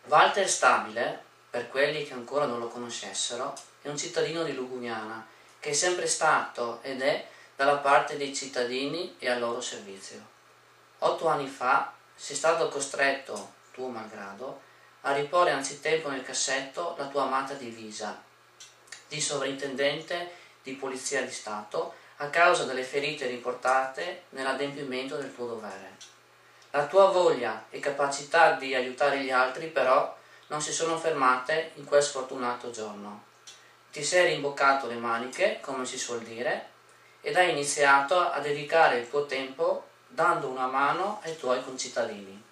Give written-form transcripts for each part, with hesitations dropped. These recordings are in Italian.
Walter Stabile, per quelli che ancora non lo conoscessero, è un cittadino di Lugugnana che è sempre stato ed è dalla parte dei cittadini e al loro servizio. 8 anni fa sei stato costretto, tuo malgrado, a riporre anzitempo nel cassetto la tua amata divisa di sovrintendente di Polizia di Stato a causa delle ferite riportate nell'adempimento del tuo dovere. La tua voglia e capacità di aiutare gli altri però non si sono fermate in quel sfortunato giorno. Ti sei rimboccato le maniche, come si suol dire, ed hai iniziato a dedicare il tuo tempo dando una mano ai tuoi concittadini.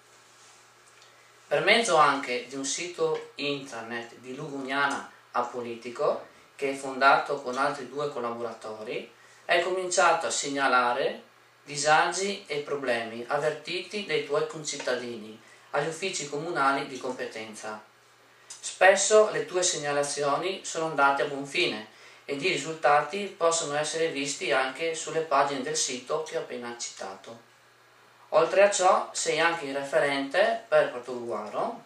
Per mezzo anche di un sito internet di Lugugnana Apolitico, che hai fondato con altri 2 collaboratori, hai cominciato a segnalare disagi e problemi avvertiti dai tuoi concittadini agli uffici comunali di competenza. Spesso le tue segnalazioni sono andate a buon fine ed i risultati possono essere visti anche sulle pagine del sito che ho appena citato. Oltre a ciò sei anche il referente per Portogruaro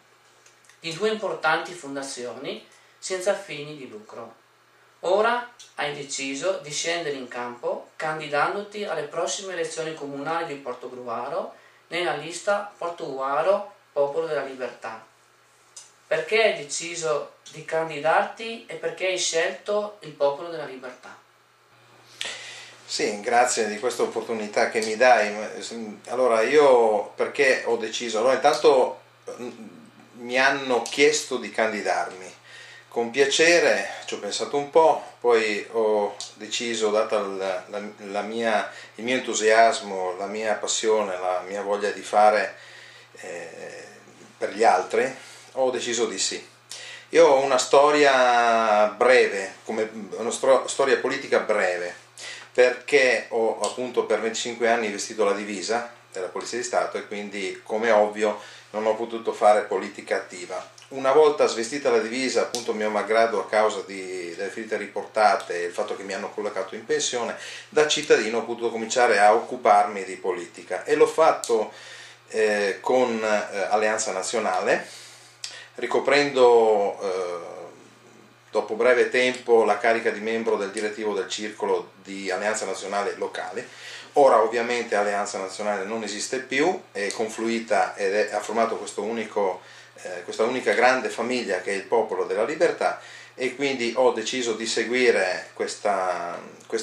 di 2 importanti fondazioni senza fini di lucro. Ora hai deciso di scendere in campo candidandoti alle prossime elezioni comunali di Portogruaro nella lista Portogruaro Popolo della Libertà. Perché hai deciso di candidarti e perché hai scelto il Popolo della Libertà? Sì, grazie di questa opportunità che mi dai. Allora, io perché ho deciso? Allora, intanto mi hanno chiesto di candidarmi. Con piacere, ci ho pensato un po', poi ho deciso, data il mio entusiasmo, la mia passione, la mia voglia di fare per gli altri, ho deciso di sì. Io ho una storia breve, una storia politica breve, perché ho appunto per 25 anni vestito la divisa della Polizia di Stato e quindi, come ovvio, non ho potuto fare politica attiva. Una volta svestita la divisa, appunto mio malgrado a causa delle ferite riportate e il fatto che mi hanno collocato in pensione, da cittadino ho potuto cominciare a occuparmi di politica e l'ho fatto con Alleanza Nazionale, ricoprendo dopo breve tempo la carica di membro del direttivo del circolo di Alleanza Nazionale locale. Ora ovviamente Alleanza Nazionale non esiste più, è confluita ed ha formato questa unica grande famiglia che è il Popolo della Libertà, e quindi ho deciso di seguire questa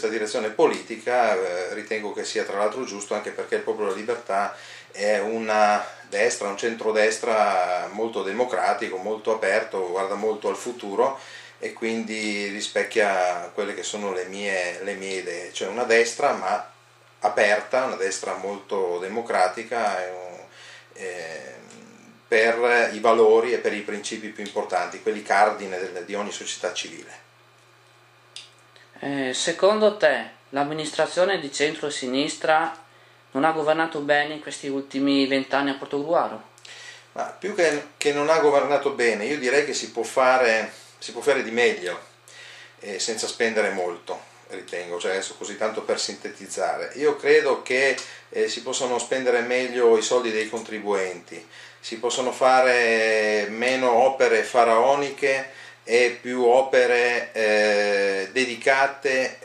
direzione politica. Ritengo che sia tra l'altro giusto, anche perché il Popolo della Libertà è una destra, un centrodestra molto democratico, molto aperto, guarda molto al futuro e quindi rispecchia quelle che sono le mie idee, cioè una destra ma aperta, una destra molto democratica per i valori e per i principi più importanti, quelli cardine di ogni società civile. Secondo te l'amministrazione di centro-sinistra non ha governato bene in questi ultimi 20 anni a Portogruaro? Ma più che non ha governato bene, io direi che si può fare di meglio, senza spendere molto, ritengo, cioè adesso così tanto per sintetizzare. Io credo che si possano spendere meglio i soldi dei contribuenti, si possono fare meno opere faraoniche e più opere dedicate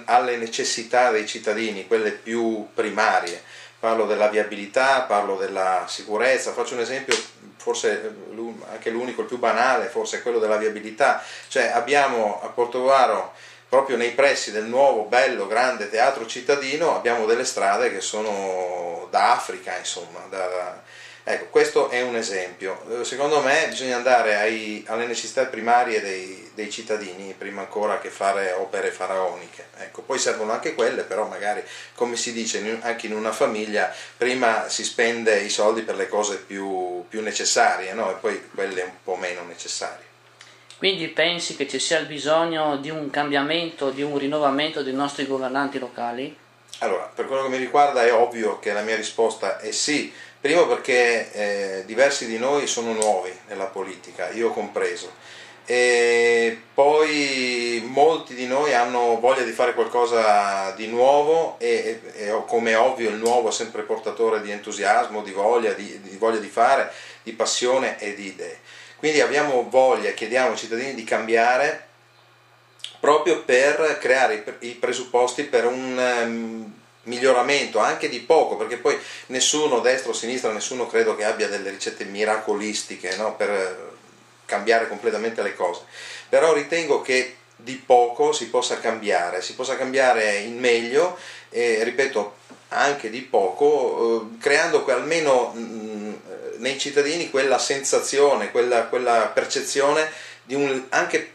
alle necessità dei cittadini, quelle più primarie. Parlo della viabilità, parlo della sicurezza, faccio un esempio, forse anche l'unico, il più banale, forse è quello della viabilità. Cioè abbiamo a Portogruaro, proprio nei pressi del nuovo bello grande teatro cittadino, abbiamo delle strade che sono da Africa, insomma. Ecco, questo è un esempio. Secondo me bisogna andare alle necessità primarie dei cittadini prima ancora che fare opere faraoniche. Ecco, poi servono anche quelle, però magari, come si dice anche in una famiglia, prima si spende i soldi per le cose più necessarie, no? E poi quelle un po' meno necessarie. Quindi pensi che ci sia il bisogno di un cambiamento, di un rinnovamento dei nostri governanti locali? Allora, per quello che mi riguarda è ovvio che la mia risposta è sì. Primo perché diversi di noi sono nuovi nella politica, io compreso, e poi molti di noi hanno voglia di fare qualcosa di nuovo e come è ovvio il nuovo è sempre portatore di entusiasmo, di voglia di fare, di passione e di idee. Quindi abbiamo voglia, chiediamo ai cittadini di cambiare proprio per creare i presupposti per un miglioramento anche di poco, perché poi nessuno, destra o sinistra, nessuno credo che abbia delle ricette miracolistiche, no, per cambiare completamente le cose, però ritengo che di poco si possa cambiare in meglio, e ripeto anche di poco, creando almeno nei cittadini quella sensazione, quella percezione di un anche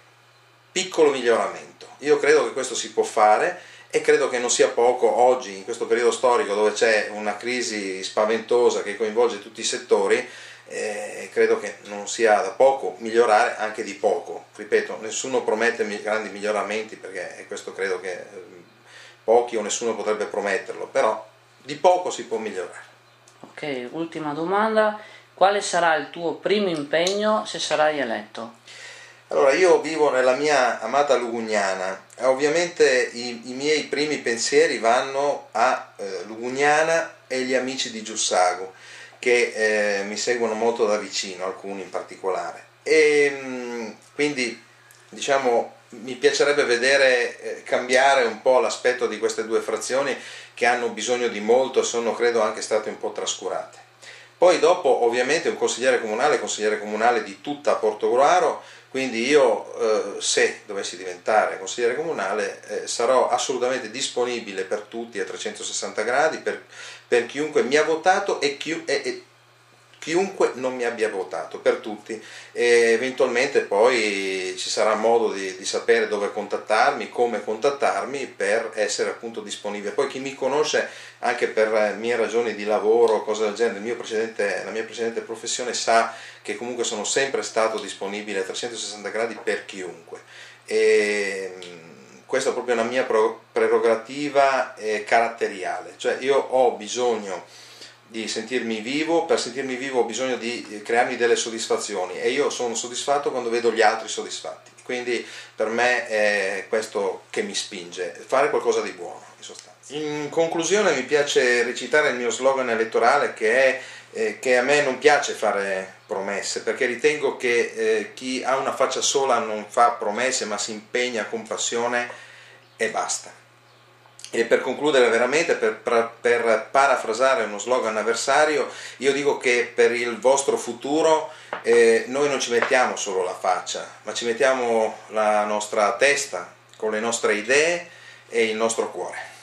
piccolo miglioramento. Io credo che questo si può fare e credo che non sia poco oggi, in questo periodo storico dove c'è una crisi spaventosa che coinvolge tutti i settori. Credo che non sia da poco migliorare anche di poco. Ripeto, nessuno promette grandi miglioramenti, perché questo credo che pochi o nessuno potrebbe prometterlo, però di poco si può migliorare. Ok, ultima domanda: quale sarà il tuo primo impegno se sarai eletto? Allora, io vivo nella mia amata Lugugnana, ovviamente i miei primi pensieri vanno a Lugugnana e gli amici di Giussago, che mi seguono molto da vicino, alcuni in particolare, e quindi diciamo mi piacerebbe vedere cambiare un po' l'aspetto di queste due frazioni che hanno bisogno di molto e sono credo anche state un po' trascurate. Poi dopo ovviamente un consigliere comunale di tutta Portogruaro, quindi io se dovessi diventare consigliere comunale sarò assolutamente disponibile per tutti a 360 gradi, per chiunque mi ha votato e chiunque non mi abbia votato, per tutti, e eventualmente poi ci sarà modo di sapere dove contattarmi, come contattarmi per essere appunto disponibile. Poi chi mi conosce anche per mie ragioni di lavoro, cose del genere, la mia precedente professione sa che comunque sono sempre stato disponibile a 360 gradi per chiunque. E questa è proprio una mia prerogativa caratteriale, cioè io ho bisogno di sentirmi vivo, per sentirmi vivo ho bisogno di crearmi delle soddisfazioni e io sono soddisfatto quando vedo gli altri soddisfatti, quindi per me è questo che mi spinge, fare qualcosa di buono in sostanza. In conclusione mi piace recitare il mio slogan elettorale che è che a me non piace fare promesse, perché ritengo che chi ha una faccia sola non fa promesse ma si impegna con passione e basta. E per concludere veramente, per parafrasare uno slogan avversario, io dico che per il vostro futuro noi non ci mettiamo solo la faccia, ma ci mettiamo la nostra testa con le nostre idee e il nostro cuore.